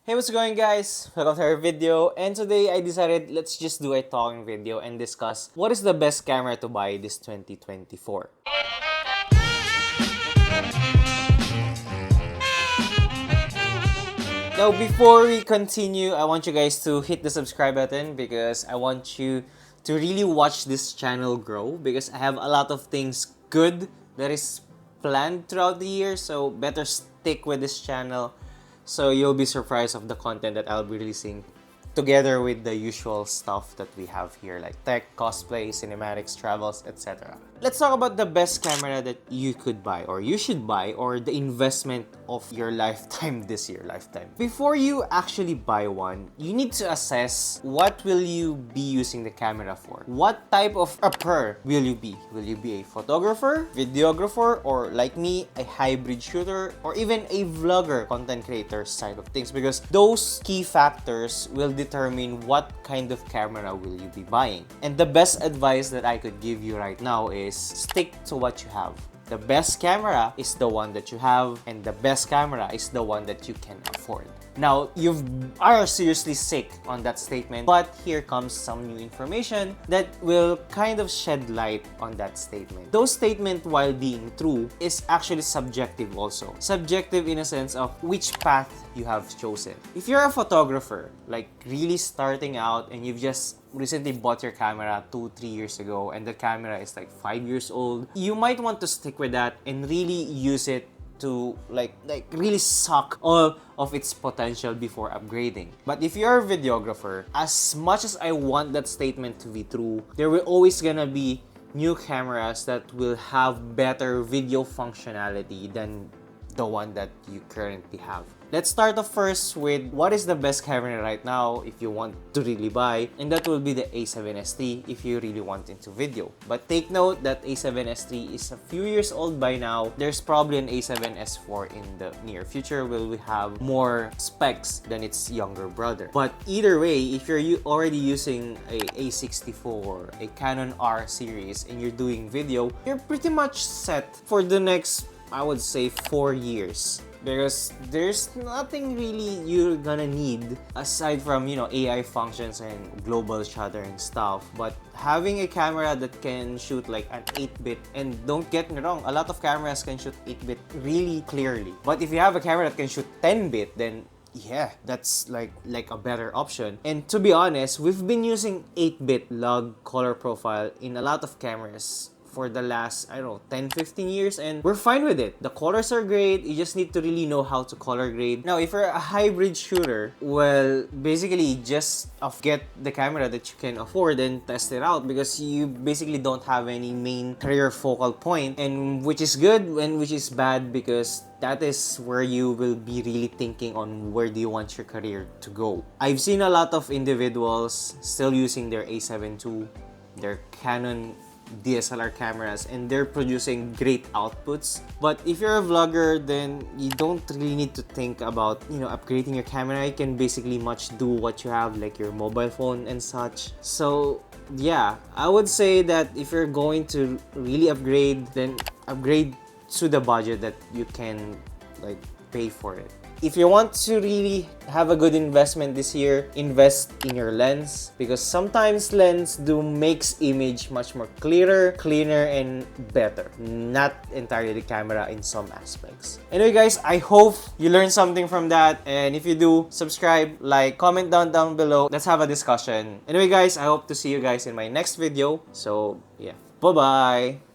Hey, what's going guys? Welcome to our video, and today I decided let's just do a talking video and discuss what is the best camera to buy this 2024. Now, before we continue, I want you guys to hit the subscribe button because I want you to really watch this channel grow because I have a lot of things good that is planned throughout the year, so better stick with this channel so you'll be surprised of the content that I'll be releasing together with the usual stuff that we have here like tech, cosplay, cinematics, travels, etc. Let's talk about the best camera that you could buy or you should buy or the investment of your lifetime this year, Before you actually buy one, you need to assess what will you be using the camera for. What type of upper will you be? Will you be a photographer, videographer, or like me, a hybrid shooter, or even a vlogger, content creator side of things? Because those key factors will determine what kind of camera will you be buying. And the best advice that I could give you right now is stick to what you have. The best camera is the one that you have, and the best camera is the one that you can afford. Now, you are seriously sick on that statement, but here comes some new information that will kind of shed light on that statement. Those statements, while being true, is actually subjective also. Subjective in a sense of which path you have chosen. If you're a photographer, like really starting out and you've just recently bought your camera 2-3 years ago and the camera is like 5 years old, you might want to stick with that and really use it to like really suck all of its potential before upgrading. But if you're a videographer, as much as I want that statement to be true, there will always gonna be new cameras that will have better video functionality than the one that you currently have. Let's start off first with what is the best camera right now if you want to really buy, and that will be the A7S III if you really want into video. But take note that A7S III is a few years old by now. There's probably an A7S IV in the near future where we have more specs than its younger brother. But either way, if you're already using a A64, a Canon R series, and you're doing video, you're pretty much set for the next, I would say, 4 years. Because there's nothing really you're gonna need aside from, AI functions and global shuttering stuff. But having a camera that can shoot like an 8-bit, and don't get me wrong, a lot of cameras can shoot 8-bit really clearly. But if you have a camera that can shoot 10-bit, then yeah, that's like a better option. And to be honest, we've been using 8-bit log color profile in a lot of cameras for the last, 10-15 years, and we're fine with it. The colors are great, you just need to really know how to color grade. Now, if you're a hybrid shooter, well, basically just get the camera that you can afford and test it out because you basically don't have any main career focal point, and which is good and which is bad because that is where you will be really thinking on where do you want your career to go. I've seen a lot of individuals still using their A7 II, their Canon DSLR cameras, and they're producing great outputs. But if you're a vlogger, then you don't really need to think about upgrading your camera. You can basically much do what you have, like your mobile phone and such. So yeah, I would say that if you're going to really upgrade, then upgrade to the budget that you can pay for it. If you want to really have a good investment this year, invest in your lens because sometimes lens makes image much more clearer, cleaner, and better. Not entirely the camera in some aspects. Anyway guys, I hope you learned something from that, and if you do, subscribe, like, comment down below. Let's have a discussion. Anyway guys, I hope to see you guys in my next video. So yeah, bye-bye!